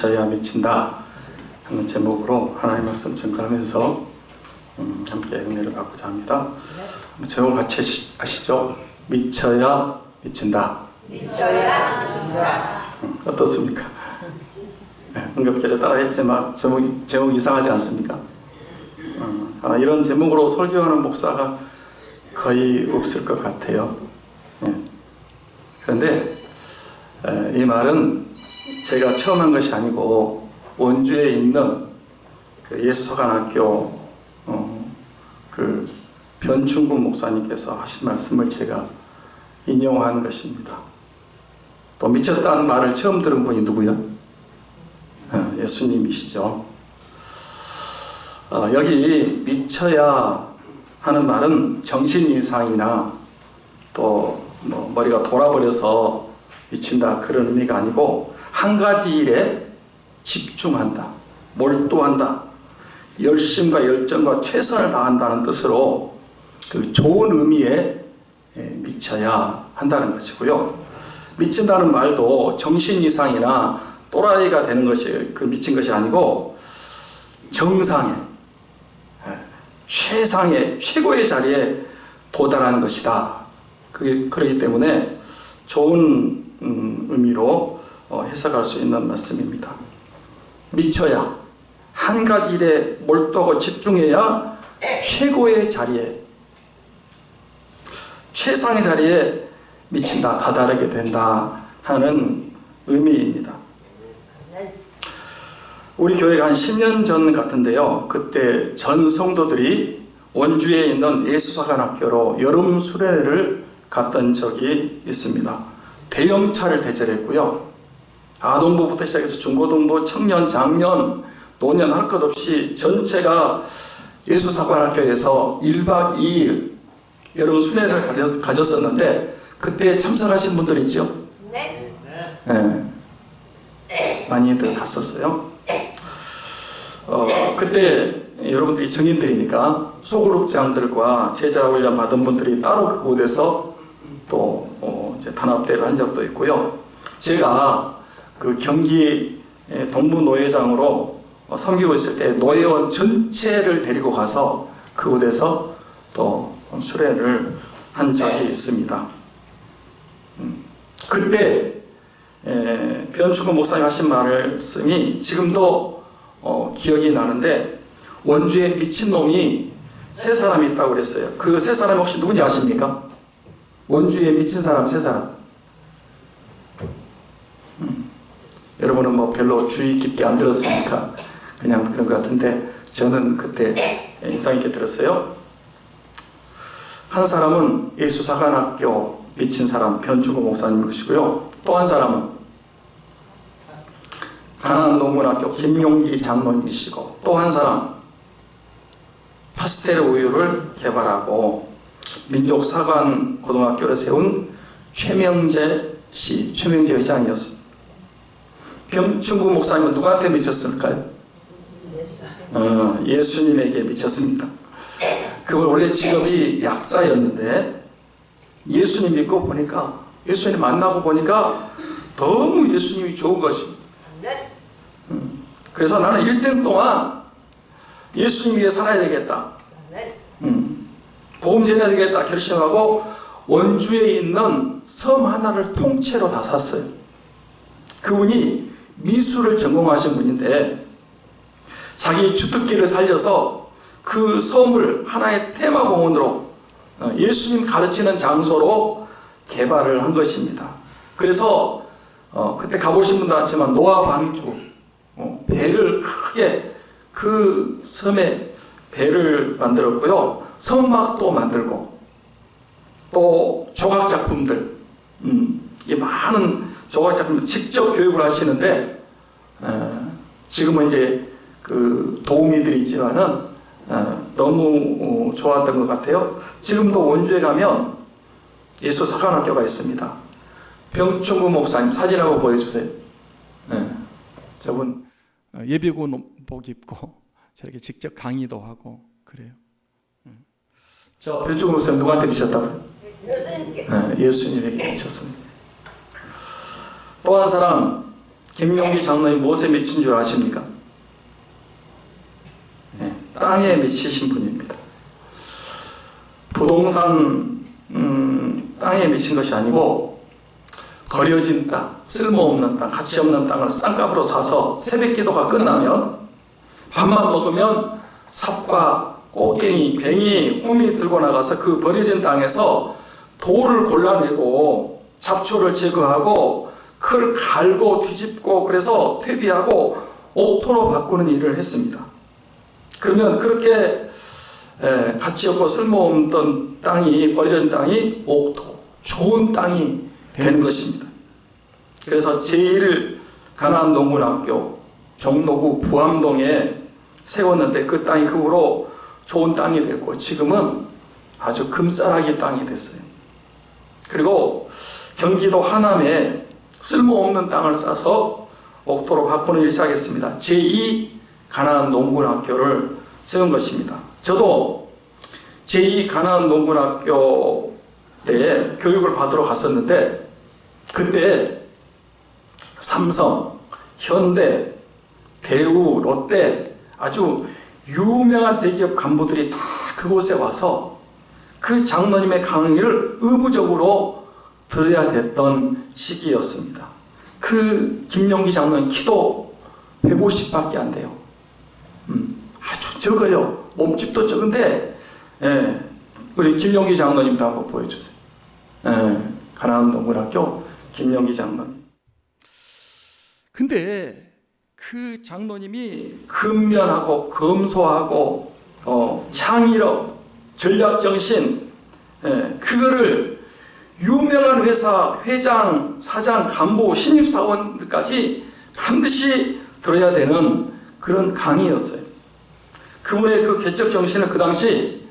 미쳐야 미친다 하는 제목으로 하나님의 말씀 증거하면서 함께 은혜를 받고자 합니다. 제목 같이 아시죠? 미쳐야 미친다. 미쳐야 미친다. 어떻습니까? 응급기도 따라 했지만 제목 이상하지 않습니까? 이런 제목으로 설교하는 목사가 거의 없을 것 같아요. 그런데 이 말은 제가 처음 한 것이 아니고 원주에 있는 그 예수서간학교 그 변충구 목사님께서 하신 말씀을 제가 인용한 것입니다. 또 미쳤다는 말을 처음 들은 분이 누구요? 예수님이시죠. 여기 미쳐야 하는 말은 정신 이상이나 또 머리가 돌아버려서 미친다 그런 의미가 아니고 한 가지 일에 집중한다, 몰두한다, 열심과 열정과 최선을 다한다는 뜻으로 그 좋은 의미에 미쳐야 한다는 것이고요. 미친다는 말도 정신 이상이나 또라이가 되는 것이 그 미친 것이 아니고 정상의 최상의 최고의 자리에 도달하는 것이다. 그렇기 때문에 좋은 의미로 해석할 수 있는 말씀입니다. 미쳐야 한 가지 일에 몰두하고 집중해야 최고의 자리에 최상의 자리에 미친다, 다다르게 된다 하는 의미입니다. 우리 교회가 한 10년 전 같은데요. 그때 전 성도들이 원주에 있는 예수서간학교로 여름 수련회를 갔던 적이 있습니다. 대형차를 대절했고요. 아동부부터 시작해서 중고등부, 청년, 장년, 노년 할 것 없이 전체가 예수서간학교에서 1박 2일 여름 수련회를 가졌었는데 그때 참석하신 분들 있죠? 네. 많이들 갔었어요. 그때 여러분들이 증인들이니까 소그룹장들과 제자 훈련 받은 분들이 따로 그곳에서 또 이제 단합대회를 한 적도 있고요. 제가 그 경기 동부노회장으로 섬기고 있을 때 노회원 전체를 데리고 가서 그곳에서 또 수련을 한 적이 있습니다. 그때 변충구 목사님 하신 말씀이 지금도 기억이 나는데 원주에 미친놈이 세 사람이 있다고 그랬어요. 그 세 사람이 혹시 누군지 아십니까? 원주에 미친 사람 세 사람. 여러분은 뭐 별로 주의 깊게 안 들었으니까 그냥 그런 것 같은데 저는 그때 인상 있게 들었어요. 한 사람은 예수서간학교 미친 사람 변충구 목사님이시고요. 또 한 사람은 가난농문학교 김용기 장로님이시고 또 한 사람 파스텔 우유를 개발하고 민족사관고등학교를 세운 최명재 회장이었습니다. 변충구 목사님은 누구한테 미쳤을까요? 예수님에게 미쳤습니다. 그분 원래 직업이 약사였는데 예수님 믿고 보니까 예수님 만나고 보니까 너무 예수님이 좋은 것입니다. 그래서 나는 일생 동안 예수님 위해 살아야 되겠다. 복음 전해야 되겠다 결심하고 원주에 있는 섬 하나를 통째로 다 샀어요. 그분이 미술을 전공하신 분인데 자기 주특기를 살려서 그 섬을 하나의 테마공원으로 예수님 가르치는 장소로 개발을 한 것입니다. 그래서 그때 가보신 분들 알지만 노아 방주 배를 크게 그 섬에 배를 만들었고요. 성막도 만들고 또 조각작품들 이 많은 조각작품들 직접 교육을 하시는데 지금은 이제 그 도우미들이 있지만은 너무 좋았던 것 같아요. 지금도 원주에 가면 예수서간학교가 있습니다. 변충구 목사님 사진 한번 보여주세요. 저분 예비군복 입고 저렇게 직접 강의도 하고 그래요. 저 변충구 목사님 누구한테 미쳤다고요? 예수님께. 예수님에게 미쳤습니다. 또 한 사람 김용기 장로님 무엇에 미친 줄 아십니까? 네, 땅에 미치신 분입니다. 부동산 땅에 미친 것이 아니고 버려진 땅, 쓸모없는 땅, 가치 없는 땅을 싼값으로 사서 새벽 기도가 끝나면 밥만 먹으면 삽과 꽃갱이, 뱅이, 호미 들고 나가서 그 버려진 땅에서 돌을 골라내고 잡초를 제거하고 그걸 갈고 뒤집고 그래서 퇴비하고 옥토로 바꾸는 일을 했습니다. 그러면 그렇게 가치 없고 쓸모없던 땅이, 버려진 땅이 옥토, 좋은 땅이 되는 것입니다. 그래서 제1 가나안 농군학교 종로구 부암동에 세웠는데 그 땅이 그 후로 좋은 땅이 됐고 지금은 아주 금싸라기 땅이 됐어요. 그리고 경기도 하남에 쓸모없는 땅을 싸서 옥토로 바꾸는 일을 시작했습니다. 제2 가나안 농군학교를 세운 것입니다. 저도 제2 가나안 농군학교 때 교육을 받으러 갔었는데 그때 삼성, 현대, 대우, 롯데 아주 유명한 대기업 간부들이 다 그곳에 와서 그 장로님의 강의를 의무적으로 들어야 됐던 시기였습니다. 그 김용기 장로님 키도 150밖에 안 돼요. 아주 적어요. 몸집도 적은데 우리 김용기 장로님도 한번 보여주세요. 가나안 농군학교 김용기 장로님. 근데 그 장로님이 근면하고 검소하고 창의력, 전략정신 그거를 유명한 회사 회장, 사장, 간부, 신입사원들까지 반드시 들어야 되는 그런 강의였어요. 그분의 그 개척 정신은 그 당시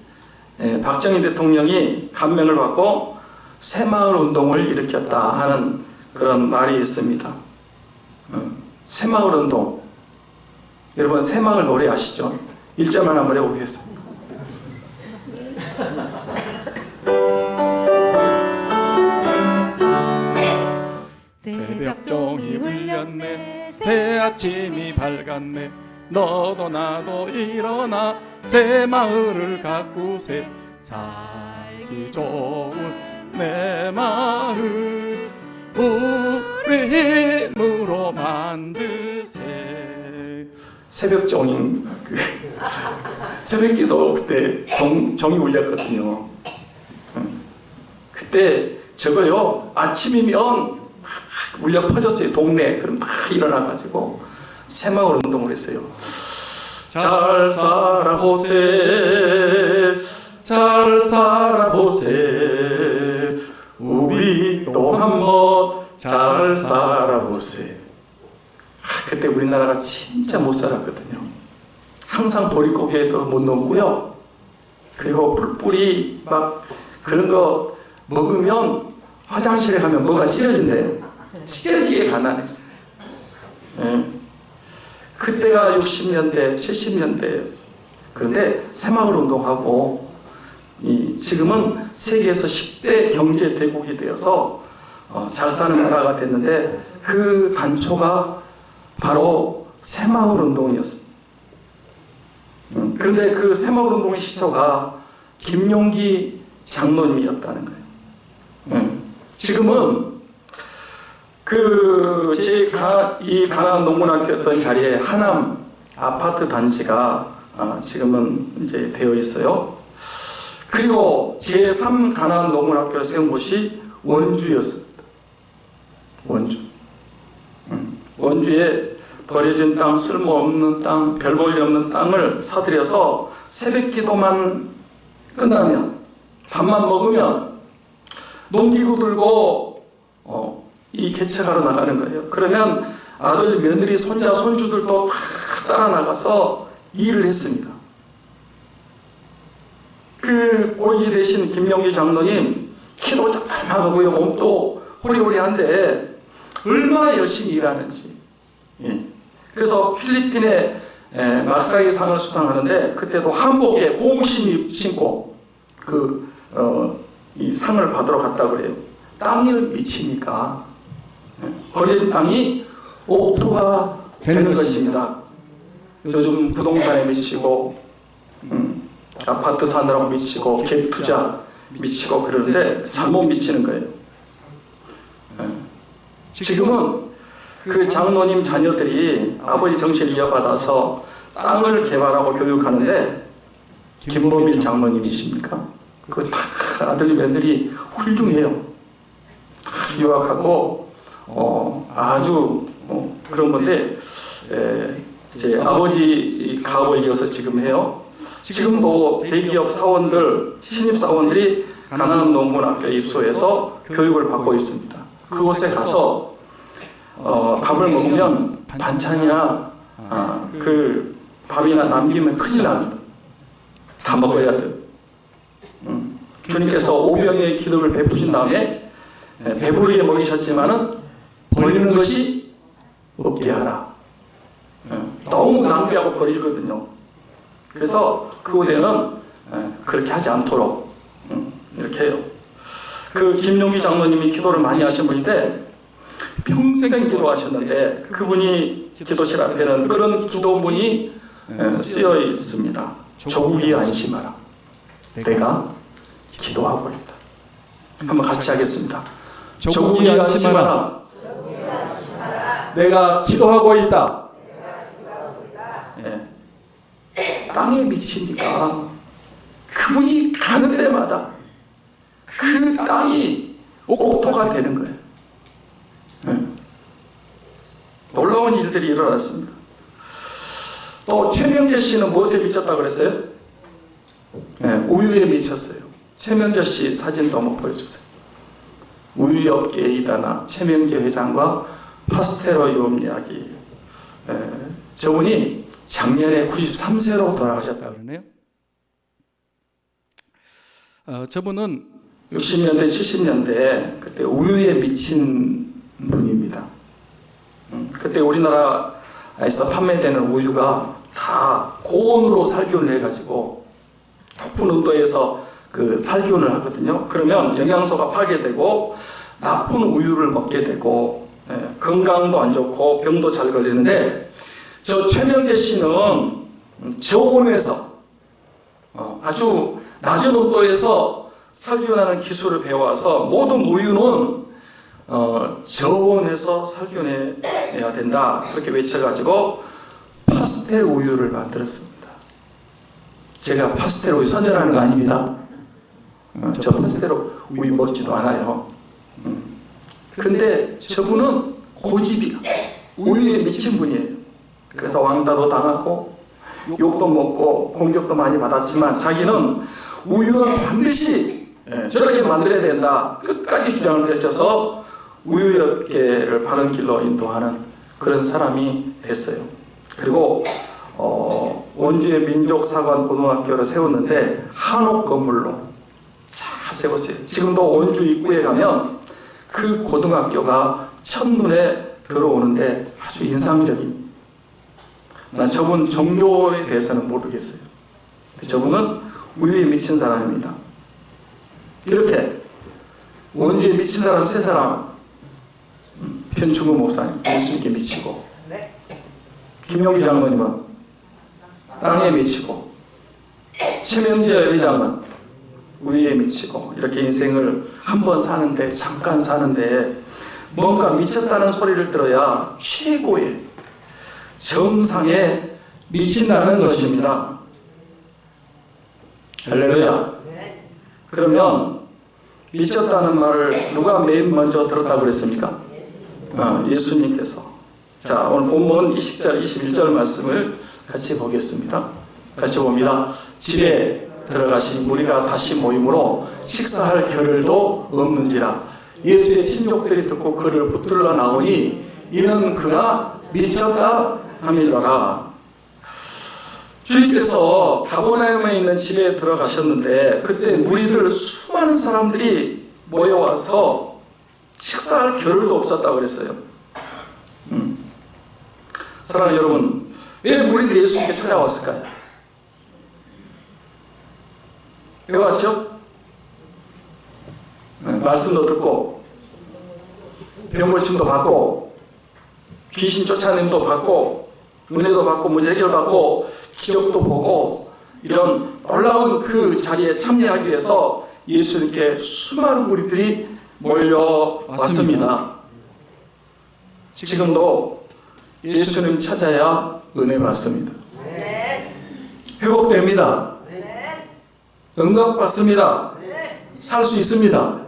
박정희 대통령이 감명을 받고 새마을 운동을 일으켰다 하는 그런 말이 있습니다. 새마을 운동. 여러분 새마을 노래 아시죠? 1절만 한번 해보겠습니다. 새벽종이 울렸네 새아침이 밝았네 너도 나도 일어나 새마을을 가꾸세 살기 좋은 내 마을 우리 힘으로 만드세. 새벽종이 새벽기도 그때 종이 울렸거든요. 그때 저거요 아침이면 막 울려 퍼졌어요. 동네에. 그럼 막 일어나가지고 새마을 운동을 했어요. 잘 살아보세 잘 살아보세 우리 또 한번 잘 살아보세. 그때 우리나라가 진짜 못 살았거든요. 항상 보릿고개도 못 넘고요. 그리고 뿔뿔이 막 그런 거 먹으면 화장실에 가면 뭐가 찢어진대요. 찢어지게 가난했어요. 그때가 60년대, 70년대. 그런데 새마을 운동하고 지금은 세계에서 10대 경제 대국이 되어서 잘 사는 나라가 됐는데 그 단초가 바로 새마을 운동이었습니다. 그런데 그 새마을 운동의 시초가 김용기 장로님이었다는 거예요. 지금은 이 가나안 농군학교였던 자리에 하남 아파트 단지가 지금은 이제 되어 있어요. 그리고 제3 가나안 농군학교를 세운 곳이 원주였습니다. 원주에 버려진 땅, 쓸모없는 땅, 별 볼 일 없는 땅을 사들여서 새벽 기도만 끝나면 밥만 먹으면 농기구 들고 이 개척하러 나가는 거예요. 그러면 아들, 며느리, 손자, 손주들도 다 따라 나가서 일을 했습니다. 그 고위 되신 김용기 장로님 키도 작달하고요, 몸도 호리호리한데 얼마나 열심히 일하는지. 그래서 필리핀에 막사이 상을 수상하는데 그때도 한복에 고무신 신고 이 상을 받으러 갔다 그래요. 땅이 미치니까 버린 땅이 옥토가 되는 것입니다. 요즘 부동산에 미치고 아파트 사느라고 미치고 갭 투자 미치고 그러는데 잘못 미치는 거예요. 지금은 그 장로님 자녀들이 아버지 정신을 이어받아서 땅을 개발하고 교육하는데 김범일 장로님이십니까? 그 다 아들 며느리 훌륭해요. 다 유학하고 아주 그런 건데 제 아버지 가업을 이어서 지금 해요. 지금도 대기업 사원들, 신입 사원들이 가난한 농군학교에 입소해서 교육을 받고 있습니다. 그곳에 가서 밥을 먹으면 반찬이나 그 밥이나 남기면 큰일 납니다. 다 먹어야 돼. 주님께서 오병의 기도를 베푸신 다음에 배부르게 먹이셨지만은 버리는 것이 없게 하라. 너무 낭비하고 버리거든요. 그래서 그 후대는 그렇게 하지 않도록 이렇게 해요. 그 김용기 장로님이 기도를 많이 하신 분인데 평생 기도하셨는데 그분이 기도실 앞에는 그런 기도문이 쓰여 있습니다. 조국이 안심하라. 내가 기도하고 있다. 한번 같이 하겠습니다. 조국이 안심하라. 내가 기도하고 있다. 땅에 미치니까 그분이 가는 데마다 그 땅이 옥토가 되는 거예요. 놀라운 일들이 일어났습니다. 또 최명재 씨는 무엇에 미쳤다고 그랬어요? 우유에 미쳤어요. 최명재 씨 사진 한번 보여주세요. 우유업계의 이다나 최명재 회장과 파스테로 유업 이야기. 저분이 작년에 93세로 돌아가셨다고 그러네요. 저분은 60년대, 70년대 그때 우유에 미친 분입니다. 그때 우리나라에서 판매되는 우유가 다 고온으로 살균을 해가지고 높은 온도에서 그 살균을 하거든요. 그러면 영양소가 파괴되고 나쁜 우유를 먹게 되고 건강도 안 좋고 병도 잘 걸리는데 저 최명재 씨는 저온에서 아주 낮은 온도에서 살균하는 기술을 배워서 모든 우유는 저온에서 살균해야 된다 그렇게 외쳐가지고 파스텔 우유를 만들었습니다. 제가 파스텔 우유 선전하는 거 아닙니다. 저 파스텔 우유 먹지도 않아요. 그런데 저분은 고집이야. 우유에 미친 분이에요. 그래서 왕따도 당하고 욕도 먹고 공격도 많이 받았지만 자기는 우유는 반드시 저렇게 만들어야 된다 끝까지 주장을 펼쳐서 우유업계를 바른 길로 인도하는 그런 사람이 됐어요. 그리고 원주의 민족사관 고등학교를 세웠는데 한옥 건물로 잘 세웠어요. 지금도 원주 입구에 가면 그 고등학교가 첫눈에 들어오는데 아주 인상적입니다. 난 저분 종교에 대해서는 모르겠어요. 저분은 우유에 미친 사람입니다. 이렇게 원주에 미친 사람 세 사람, 편충구 목사님 예수님께 미치고, 김용기 장로님은 땅에 미치고, 최명재 회장은 우유에 미치고, 이렇게 인생을 한 번 사는데 잠깐 사는데 뭔가 미쳤다는 소리를 들어야 최고의 정상에 미친다는 것입니다. 할렐루야. 그러면 미쳤다는 말을 누가 맨 먼저 들었다고 그랬습니까? 예수님께서. 자, 오늘 본문 20절, 21절 말씀을 같이 보겠습니다. 같이 봅니다. 집에 들어가신 무리가 다시 모임으로 식사할 겨를도 없는지라 예수의 친족들이 듣고 그를 붙들러 나오니 이는 그가 미쳤다 함이로라. 주님께서 가버나움에 있는 집에 들어가셨는데 그때 무리들 수많은 사람들이 모여와서 식사할 겨를도 없었다고 그랬어요. 사랑하는 여러분, 왜 무리들이 예수님께 찾아왔을까요? 왜 왔죠? 말씀도 듣고 병고침도 받고 귀신 쫓아냄도 받고 은혜도 받고 문제 해결받고 기적도 보고 이런 놀라운 그 자리에 참여하기 위해서 예수님께 수많은 무리들이 몰려왔습니다. 지금도 예수님 찾아야 은혜 받습니다. 회복됩니다. 응답받습니다. 살 수 있습니다.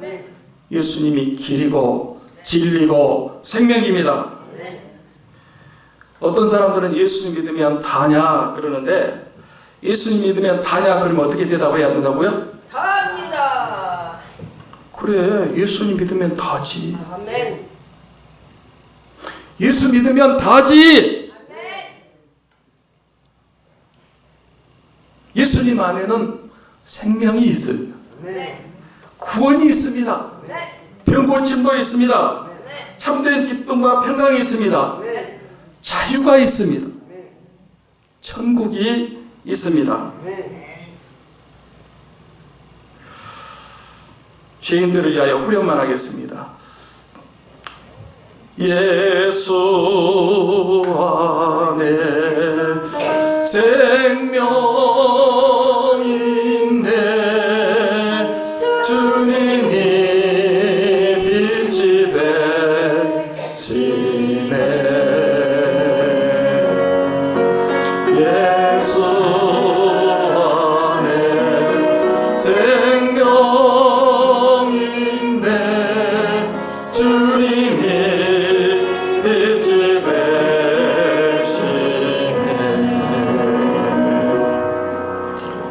예수님이 길이고 진리고 생명입니다. 어떤 사람들은 예수님 믿으면 다냐 그러는데 예수님 믿으면 다냐 그러면 어떻게 대답해야 된다고요? 다합니다. 그래, 예수님 믿으면 다지. 아멘. 예수 믿으면 다지. 아멘. 예수님 안에는 생명이 있습니다. 네. 구원이 있습니다. 네. 병고침도 있습니다. 네. 참된 기쁨과 평강이 있습니다. 네. 자유가 있습니다. 네. 천국이 있습니다. 네. 죄인들을 위하여 후렴만 하겠습니다. 예수 안에 생명인데 주님이 빛이 되시네. 예수 안에 생명인데 주님이 빛이 되시네.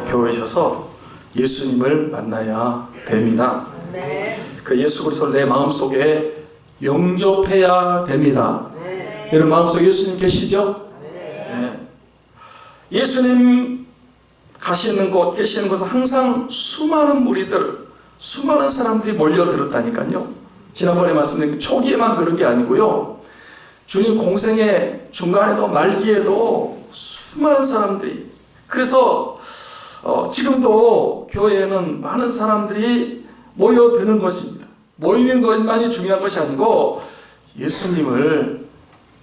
교회에서 예수님을 만나야 됩니다. 네. 그 예수 그리스도를 내 마음속에 영접해야 됩니다. 네. 여러분 마음속에 예수님 계시죠? 네. 예수님 가시는 곳, 계시는 곳은 항상 수많은 무리들, 수많은 사람들이 몰려들었다니까요. 지난번에 말씀드린 초기에만 그런 게 아니고요. 주님 공생의 중간에도 말기에도 수많은 사람들이, 그래서 지금도 교회에는 많은 사람들이 모여드는 것입니다. 모이는 것만이 중요한 것이 아니고 예수님을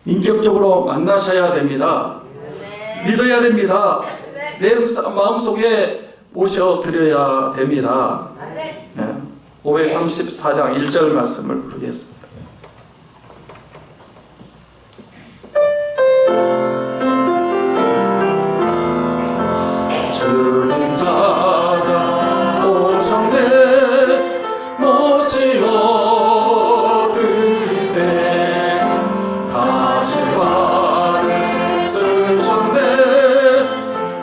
인격적으로 만나셔야 됩니다. 믿어야 됩니다. 내 마음속에 모셔드려야 됩니다. 534장 1절 말씀을 부르겠습니다. 주님 찾아오셨네 모시어 드리세 가시관을 쓰셨네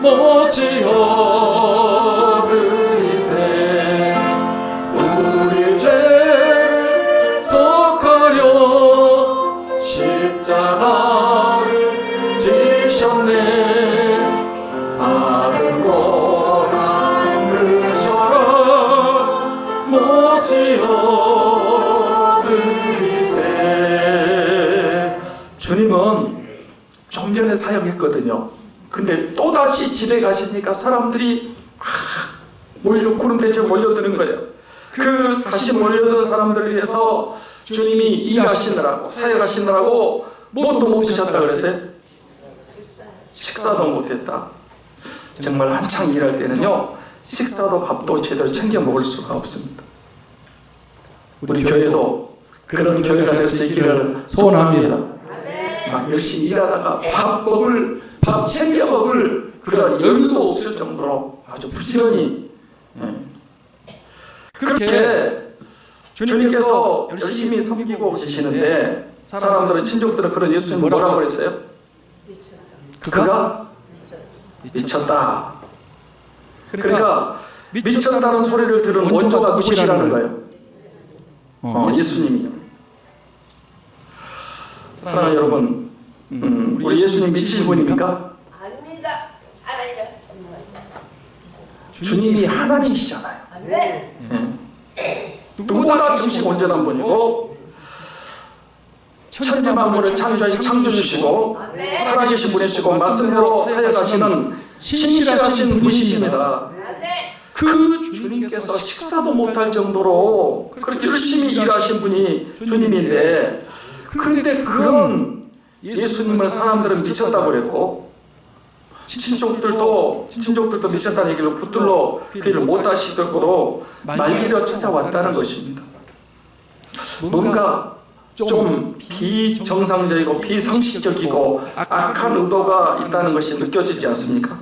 모시어 드리세 우리 죄를 속하려 십자가를 지셨네 아들 고난 그셔라 모시어 드리세. 주님은 좀 전에 사역했거든요. 근데 또다시 집에 가시니까 사람들이 구름대처럼 몰려드는 거예요. 그 다시 몰려드는 사람들을 위해서 주님이 일하시느라고 사역하시느라고 뭣도 못 드셨다 그랬어요? 식사도 못했다. 정말 한창 일할 때는요, 식사도 밥도 제대로 챙겨 먹을 수가 없습니다. 우리 교회도 그런 교회가 될 수 있기를 소원합니다. 막 열심히 일하다가 밥 챙겨 먹을 그런 여유도 없을 정도로 아주 부지런히, 그렇게 주님께서 열심히 섬기고 계시는데 사람들은, 친족들은 그런 예수님 뭐라고 그랬어요? 그가 미쳤다. 그러니까 미쳤다는 소리를 들은 원조가 누구시라는 거예요? 예수님이요. 사랑하는 여러분, 우리 예수님 미친 분입니까? 아닙니다. 알아요. 주님이 하나님이시잖아요. 네. 누구보다 정식 온전한 분이고 천지 만물을 창조하신 창조주시고 살아계신 분이시고 말씀대로 사역하시는 신실하신 분이십니다. 그 주님께서 식사도 못할 정도로 그렇게 열심히 일하신 분이 주님인데, 그런데 그런 예수님을 사람들은 미쳤다고 그랬고 친족들도 미쳤다는 얘기를 붙들러 그 일을 못하시도록 말리려 찾아왔다는 것입니다. 뭔가 좀 비정상적이고 비상식적이고 악한 의도가 있다는 것이 느껴지지 않습니까?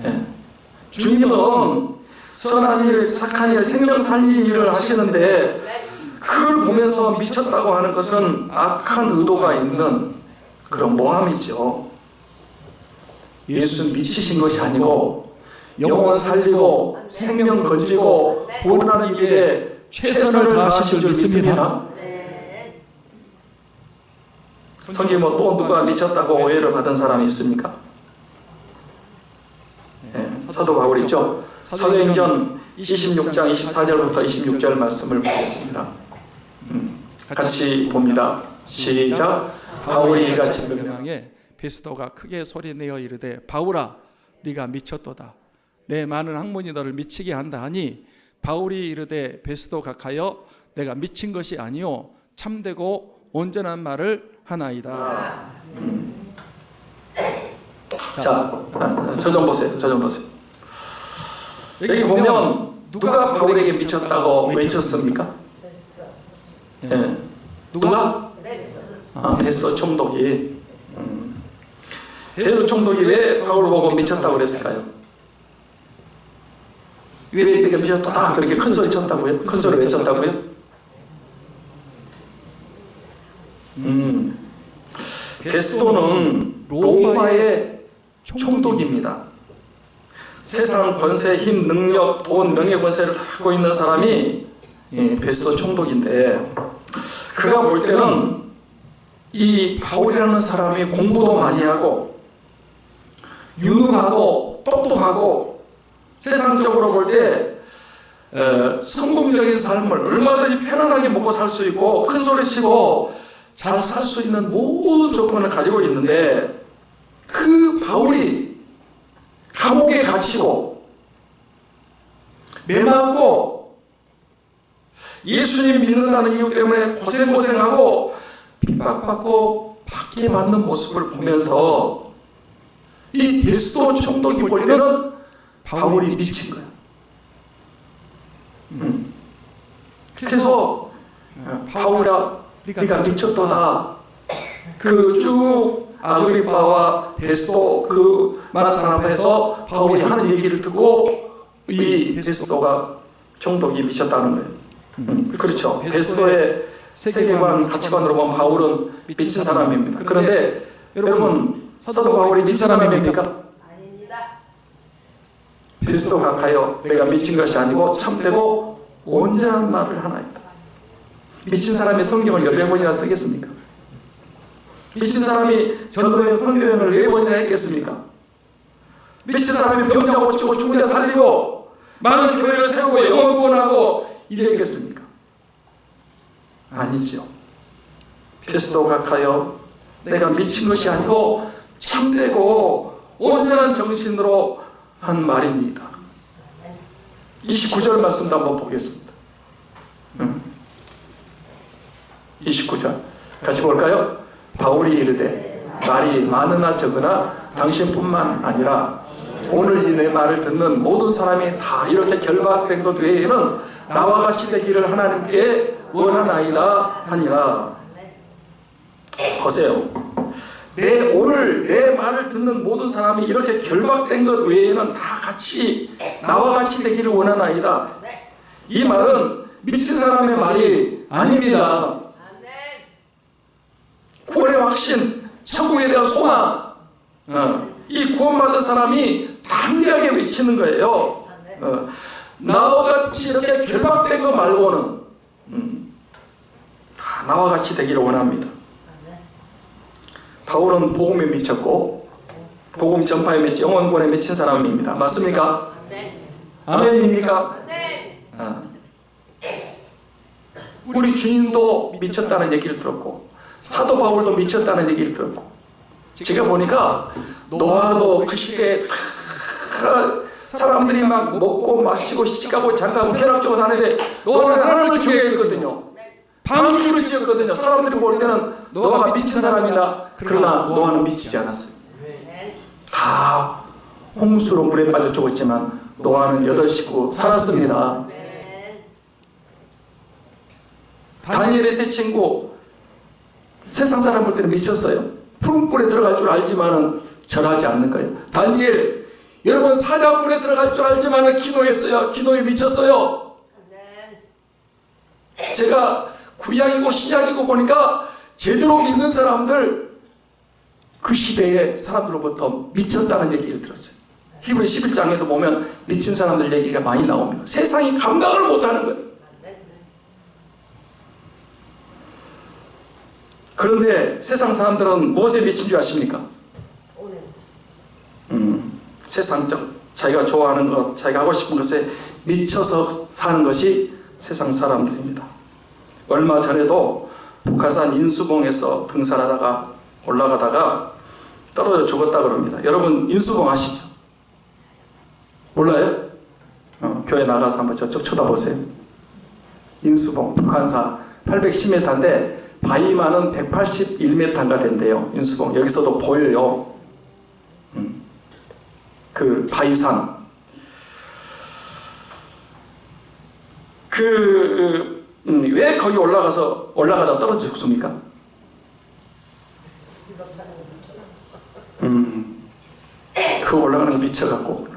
네. 주님은 선한 일, 착한 일, 생명 살리는 일을 하시는데 그걸 보면서 미쳤다고 하는 것은 악한 의도가 있는 그런 모함이죠. 예수 미치신 것이 아니고 영혼 살리고 생명 건지고 구원하는 일에 최선을 다하신 줄 믿습니다. 성경에 또 누가 미쳤다고 오해를 받은 사람이 있습니까? 사도 바울 있죠. 사도행전 26장 24절부터 26절 말씀을 보겠습니다. 같이 봅니다. 시작. 바울이 이같이 명령해 베스도가 크게 소리내어 이르되 바울아 네가 미쳤도다. 내 많은 학문이 너를 미치게 한다 하니 바울이 이르되 베스도 각하여 내가 미친 것이 아니요 참되고 온전한 말을 하나이다. 자, 저 좀 보세요. 여기 보면 누가 바울에게 미쳤다고 외쳤습니까? 네. 누가? 베스도 총독이. 베스도 총독이 왜 바울을 보고 미쳤다고 그랬을까요? 왜 내가 미쳤다 그렇게 큰 소리 쳤다고요? 큰 소리 외쳤다고요? 베스도는 로마의 총독입니다. 세상 권세, 힘, 능력, 돈, 명예, 권세를 갖고 있는 사람이 베스도 총독인데 그가 볼 때는 이 바울이라는 사람이 공부도 많이 하고 유능하고 똑똑하고 세상적으로 볼 때 성공적인 삶을 얼마든지 편안하게 먹고 살 수 있고 큰 소리치고 잘 살 수 있는 모든 조건을 가지고 있는데 그 바울이 감옥에 갇히고 매맞고 예수님 믿는다는 이유 때문에 고생하고 핍박받고 받게 맞는 모습을 보면서 이 베스도 총독이 볼 때는 바울이 미친 거야. 그래서 바울아 네가 미쳤도다. 그 쭉 아그리빠와 베스도 그 많은 사람 앞에서 바울이 하는 얘기를 듣고 이 베스도가 총독이 미쳤다는 거예요. 그렇죠. 베스도의 세계관, 가치관으로 보면 바울은 미친 사람입니다. 그런데 여러분 사도 바울이 미친 사람입니까? 아닙니다. 베스도 각하여 내가 미친 것이 아니고 참되고 온전한 말을 하나이다. 미친 사람이 성경을 14번이나 쓰겠습니까? 미친 사람이 전도의 선교행을 4번이나 했겠습니까? 미친 사람이 병자 고치고 죽은 자 살리고 많은 교회를 세우고 영혼 구원하고 이랬겠습니까? 아니죠. 베스도 각하여 내가 미친 것이 아니고 참되고 온전한 정신으로 한 말입니다. 29절 말씀도 한번 보겠습니다. 29절 같이 볼까요? 바울이 이르되 말이 많으나 적으나 당신뿐만 아니라 오늘 이 내 말을 듣는 모든 사람이 다 이렇게 결박된 것 외에는 나와 같이 되기를 하나님께 원하나이다 하니라. 보세요. 오늘 내 말을 듣는 모든 사람이 이렇게 결박된 것 외에는 다 같이 나와 같이 되기를 원하나이다. 이 말은 미친 사람의 말이 아닙니다. 구원의 확신, 천국에 대한 소망, 이 구원받은 사람이 담대하게 외치는 거예요. 나와 같이 이렇게 결박된 것 말고는 다 나와 같이 되기를 원합니다. 바울은 복음에 미쳤고 복음 전파에 미친 영혼권에 미친 사람입니다. 맞습니까? 아멘입니까? 우리 주님도 미쳤다는 얘기를 들었고 사도 바울도 미쳤다는 얘기를 들었고 제가 보니까 노아도 그 시대에 사람들이 막 먹고 마시고 시집가고 장가고 쾌락적으로 사는데 노아는 하나님을 기억했거든요. 방주를 지었거든요. 사람들이 볼 때는 노아가 미친 사람이다. 그러나 노아는 미치지 않았어요. 다 홍수로 물에 빠져 죽었지만 노아는 8식구 살았습니다. 다니엘의 세 친구 세상 사람 볼 때는 미쳤어요. 푸른 뿔에 들어갈 줄 알지만은 절하지 않는 거예요. 다니엘 여러분 사자굴에 들어갈 줄 알지만은 기도했어요. 기도에 미쳤어요. 제가 구약이고 신약이고 보니까 제대로 믿는 사람들 그 시대의 사람들로부터 미쳤다는 얘기를 들었어요. 히브리 11장에도 보면 미친 사람들 얘기가 많이 나옵니다. 세상이 감당을 못하는 거예요. 그런데 세상 사람들은 무엇에 미친 줄 아십니까? 세상적 자기가 좋아하는 것, 자기가 하고 싶은 것에 미쳐서 사는 것이 세상 사람들입니다. 얼마 전에도 북한산 인수봉에서 등산하다가 올라가다가 떨어져 죽었다 그럽니다. 여러분 인수봉 아시죠? 몰라요? 교회 나가서 한번 저쪽 쳐다보세요. 인수봉 북한산 810m인데 바위만은 181m가 된대요. 인수봉 여기서도 보여요. 그 바위산 왜 거기 올라가다 떨어져 죽습니까? 그 올라가는 거 미쳐갖고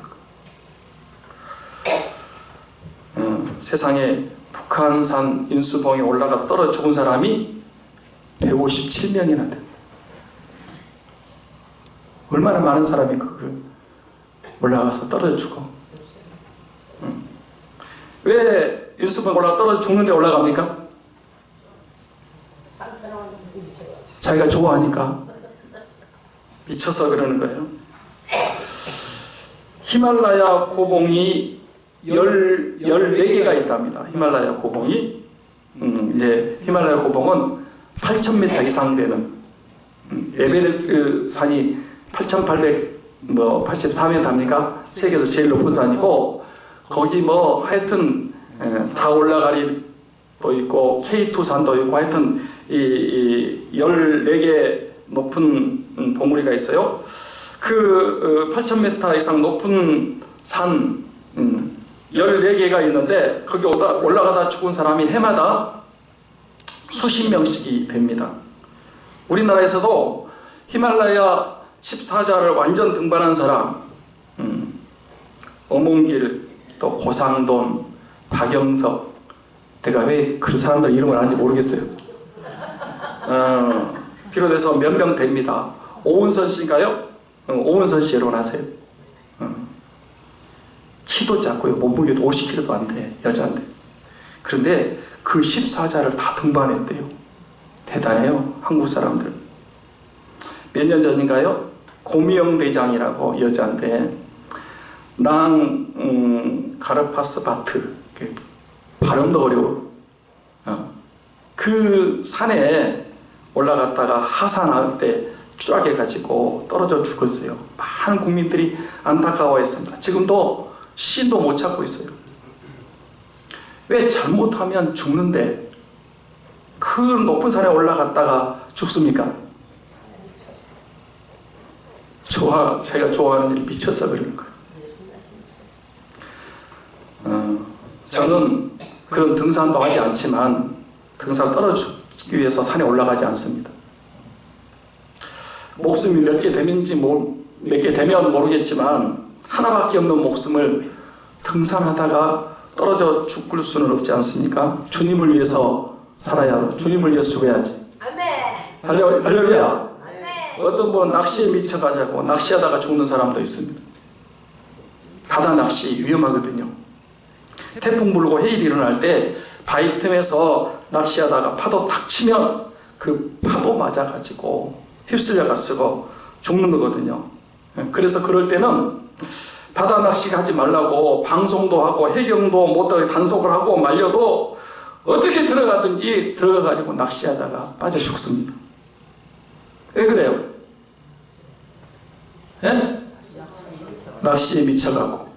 세상에 북한산 인수봉에 올라가다 떨어져 죽은 사람이 157명이나 돼. 얼마나 많은 사람이 올라가서 떨어져 죽어. 왜 인수봉에 올라가 떨어져 죽는데 올라갑니까? 자기가 좋아하니까 미쳐서 그러는 거예요. 히말라야 고봉이 14개가 있답니다. 히말라야 고봉이 이제 히말라야 고봉은 8,000m 이상 되는 에베레스트 산이 8,884m입니까? 세계에서 제일 높은 산이고 거기 하여튼 다 올라가리 또 있고 K2 산도 있고 하여튼 이 14개 높은 봉우리가 있어요. 그 8,000m 이상 높은 산 14개가 있는데 거기 올라가다 죽은 사람이 해마다 수십 명씩이 됩니다. 우리나라에서도 히말라야 14자를 완전 등반한 사람 어몽길 또 고상돈 박영석 내가 왜 그 사람들 이름을 아는지 모르겠어요. 비롯해서 몇 명 됩니다. 오은선 씨인가요? 오은선 씨 여러분 아세요? 키도 작고요. 몸무게도 50kg도 안 돼. 여자인데. 그런데 그 14자를 다 등반했대요. 대단해요. 한국 사람들. 몇 년 전인가요? 고미영 대장이라고 여자인데 가르파스 바트 발음도 어려워. 그 산에 올라갔다가 하산할 때 추락해가지고 떨어져 죽었어요. 많은 국민들이 안타까워했습니다. 지금도 시신도 못 찾고 있어요. 왜 잘못하면 죽는데 그 높은 산에 올라갔다가 죽습니까? 제가 좋아하는 일 미쳐서 그러는 거예요. 저는 그런 등산도 하지 않지만 등산 떨어지기 위해서 산에 올라가지 않습니다. 목숨이 몇 개 되면 모르겠지만 하나밖에 없는 목숨을 등산하다가 떨어져 죽을 수는 없지 않습니까? 주님을 위해서 살아야, 주님을 위해서 죽어야지. 할렐루야. 어떤 분은 낚시에 미쳐가지고 낚시하다가 죽는 사람도 있습니다. 바다 낚시 위험하거든요. 태풍 불고 해일이 일어날 때 바위 틈에서 낚시하다가 파도 탁 치면 그 파도 맞아가지고 휩쓸려가지고 죽는 거거든요. 그래서 그럴 때는 바다 낚시 하지 말라고 방송도 하고 해경도 못하게 단속을 하고 말려도 어떻게 들어가든지 들어가가지고 낚시하다가 빠져 죽습니다. 왜 그래요? 예? 낚시에 미쳐가고.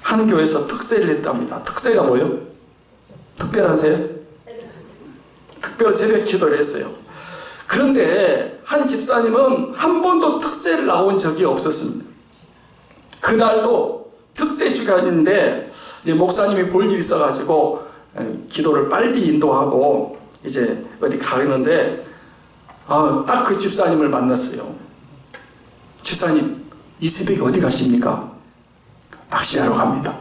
한 교회에서 특세를 했답니다. 특세가 뭐예요? 특별하세요? 특별 새벽 기도를 했어요. 그런데 한 집사님은 한 번도 특세를 나온 적이 없었습니다. 그날도 특세 주간인데 이제 목사님이 볼 일이 있어가지고 기도를 빨리 인도하고 이제 어디 가는데 딱 그 집사님을 만났어요. 집사님, 이 새벽에 어디 가십니까? 낚시하러 갑니다.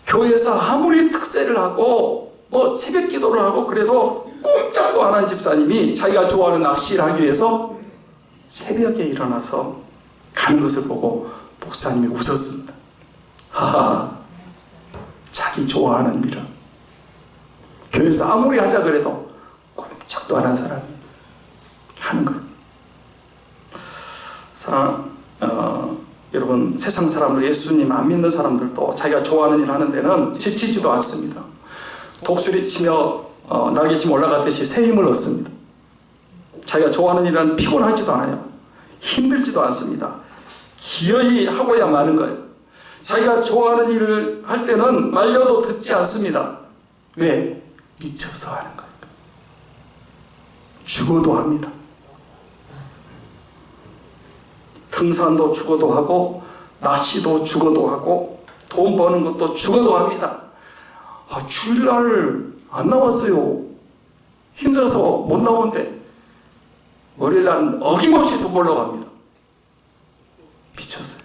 교회에서 아무리 특세를 하고 뭐 새벽 기도를 하고 그래도 꼼짝도 안 한 집사님이 자기가 좋아하는 낚시를 하기 위해서 새벽에 일어나서 가는 것을 보고 목사님이 웃었습니다. 하하, 자기 좋아하는 일을 교회에서 아무리 하자 그래도 꼼짝도 안 한 사람이 하는 거예요. 여러분, 세상 사람들, 예수님 안 믿는 사람들도 자기가 좋아하는 일을 하는 데는 지치지도 않습니다. 독수리 치며 날개치며 올라가듯이 새 힘을 얻습니다. 자기가 좋아하는 일은 피곤하지도 않아요. 힘들지도 않습니다. 기어이 하고야 마는 거예요. 자기가 좋아하는 일을 할 때는 말려도 듣지 않습니다. 왜? 미쳐서 하는 거예요. 죽어도 합니다. 등산도 죽어도 하고 낚시도 죽어도 하고 돈 버는 것도 죽어도 합니다. 주일날 안 나왔어요. 힘들어서 못 나오는데 월요일날 어김없이 돈 벌러 갑니다. 미쳤어요.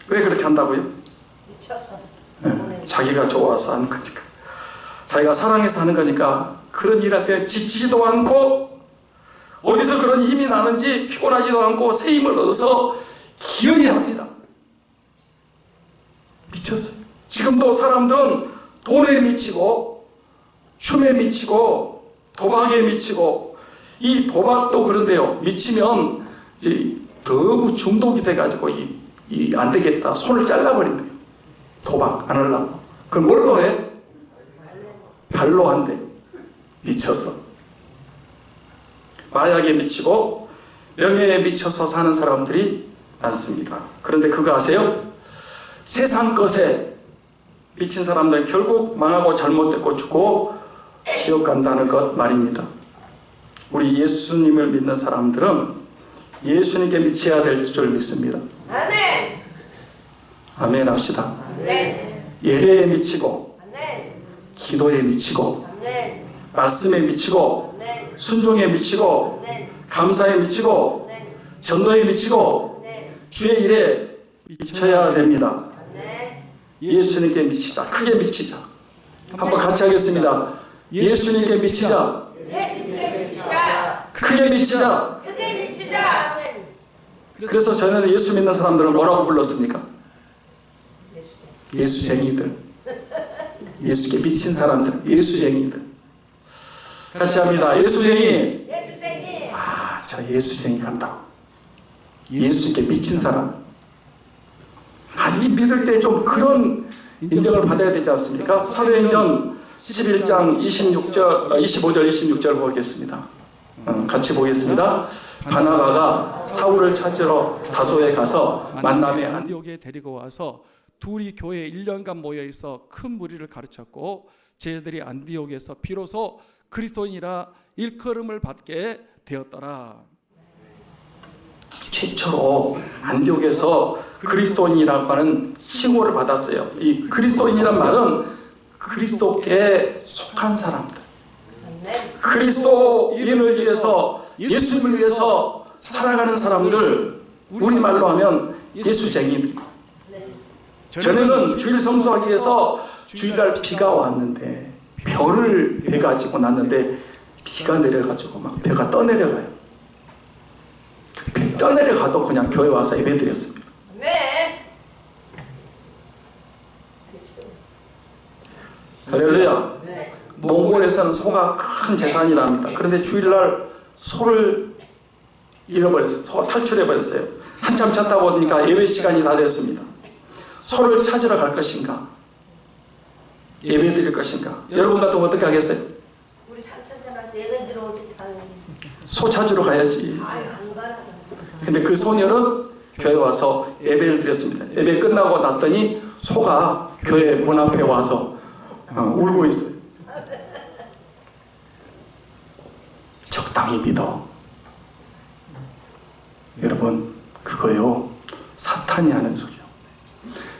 왜 그렇게 한다고요? 미쳤어. 자기가 좋아서 하는 거니까. 자기가 사랑해서 하는 거니까 그런 일 할 때 지치지도 않고 어디서 그런 힘이 나는지 피곤하지도 않고 새 힘을 얻어서 기어이 합니다. 미쳤어요. 지금도 사람들은 돈에 미치고 춤에 미치고 도박에 미치고 이 도박도 그런데요. 미치면 이제 너무 중독이 돼가지고 안 되겠다. 손을 잘라버린 거예요. 도박 안 하려고. 그럼 뭘로 해? 발로 한대. 미쳤어. 마약에 미치고 명예에 미쳐서 사는 사람들이 많습니다. 그런데 그거 아세요? 세상 것에 미친 사람들은 결국 망하고 잘못됐고 죽고 지옥 간다는 것 말입니다. 우리 예수님을 믿는 사람들은 예수님께 미쳐야 될 줄 믿습니다. 아멘. 아멘 합시다. 아멘. 예배에 미치고 아멘. 기도에 미치고 아멘. 말씀에 미치고 아멘. 순종에 미치고 아멘. 감사에 미치고 아멘. 전도에 미치고 아멘. 주의 일에 미쳐야 됩니다. 아멘. 예수님께 미치자. 크게 미치자. 한번 같이 하겠습니다. 예수님께 미치자. 예수님께 미치자. 크게 미치자. 크게 미치자. 아멘. 그래서 저는 예수 믿는 사람들을 뭐라고 불렀습니까? 예수쟁이들. 예수께 미친 사람들. 예수쟁이들. 같이 합니다. 예수쟁이. 예수쟁이. 저 예수쟁이 간다고. 예수께 미친 사람. 이 믿을 때 좀 그런 인정을 받아야 되지 않습니까? 사도행전 11장 25절 26절 보겠습니다. 같이 보겠습니다. 바나바가 사울을 찾으러 다소에 가서 만남에 안디옥에 데리고 와서 둘이 교회에 1년간 모여 있어 큰 무리를 가르쳤고 쟤들이 안디옥에서 비로소 그리스도인이라 일컬음을 받게 되었더라. 최초로 안디옥에서 그리스도인이라고 하는 칭호를 받았어요. 이 그리스도인이란 말은 그리스도께 속한 사람들, 그리스도인을 위해서 예수님을 위해서 살아가는 사람들, 우리말로 하면 예수쟁이들. 전에는 주일 성수하기 위해서 주일날 비가 왔는데 별을 베가지고 났는데 비가 내려가지고 막 배가 떠내려가요. 배 떠내려가도 그냥 교회 와서 예배드렸습니다. 네. 할렐루야. 몽골에서는 소가 큰 재산이랍니다. 그런데 주일날 소를 잃어버렸어요. 소가 탈출해버렸어요. 한참 찾다 보니까 예배 시간이 다 됐습니다. 소를 찾으러 갈 것인가? 예배 드릴 것인가? 여러분 같으면 어떻게 하겠어요? 우리 삼천년 와서 예배 들어올 때 당연히. 소 찾으러 가야지. 아유 안 가라. 근데 그 소녀는 교회 와서 예배를 드렸습니다. 예배 끝나고 났더니 소가 교회 문 앞에 와서 울고 있어요. 적당히 믿어. 여러분, 그거요, 사탄이 하는 소리요.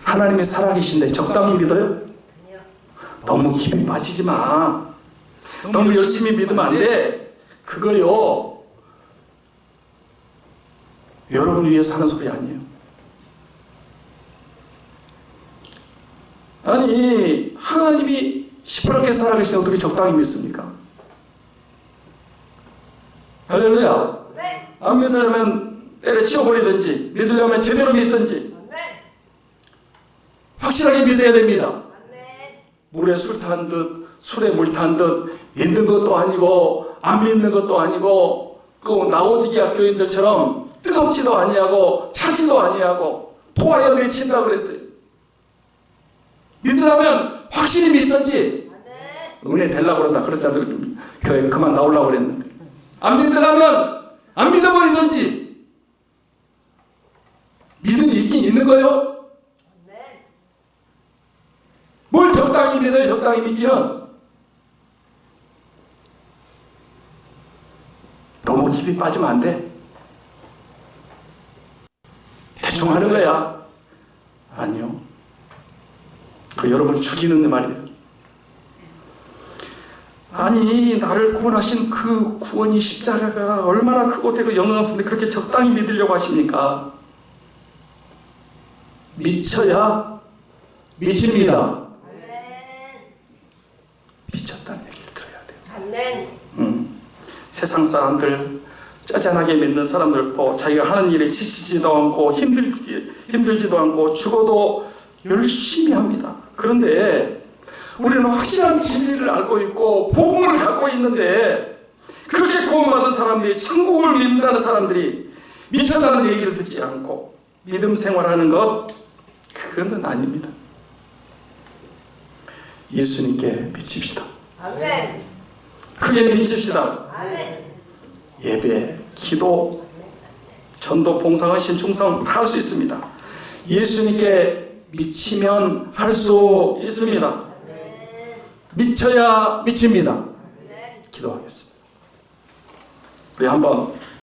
하나님이 살아계신데 적당히 믿어요? 아니요. 너무 깊이 빠지지 마. 너무 열심히 믿으면 안 돼. 그거요, 여러분 위해서 하는 소리 아니에요. 아니, 하나님이 시퍼렇게 살아계시는데 어떻게 적당히 믿습니까? 할렐루야. 네. 안 믿으려면 때려치워버리든지, 믿으려면 제대로 믿든지 네. 확실하게 믿어야 됩니다. 네. 물에 술 탄 듯, 술에 물 탄 듯, 믿는 것도 아니고 안 믿는 것도 아니고, 그 라오디게아 교인들처럼 뜨겁지도 아니하고 차지도 아니하고 토하여 외친다 그랬어요. 믿으려면 확실히 믿든지, 네. 은혜 되려고 그런다 그랬잖아요. 교회 그만 나오려고 그랬는데, 안 믿으려면 안 믿어버리든지. 믿음이 있긴 있는 거예요. 네. 뭘 적당히 믿어요? 적당히 믿기는 너무 깊이 빠지면 안 돼. 대충 하는 거야. 아니요. 그 여러분을 죽이는 말이에요. 아니, 나를 구원하신 그 구원이 십자가가 얼마나 크고 되고 영광스러운데 그렇게 적당히 믿으려고 하십니까? 미쳐야 미칩니다. 아멘. 미쳤다는 얘기를 들어야 돼요. 아멘. 세상 사람들, 짜잔하게 믿는 사람들도 자기가 하는 일에 지치지도 않고 힘들지도 않고 죽어도 열심히 합니다. 그런데 우리는 확실한 진리를 알고 있고 복음을 갖고 있는데, 그렇게 구원받은 사람들이, 천국을 믿는다는 사람들이 미쳤다는 얘기를 듣지 않고 믿음 생활하는 것, 그건 아닙니다. 예수님께 미칩시다. 아멘. 크게 미칩시다. 아멘. 예배, 기도, 전도, 봉사, 헌신, 충성 다 할 수 있습니다. 예수님께 미치면 할 수 있습니다. 미쳐야 미칩니다. 기도하겠습니다. 우리 한번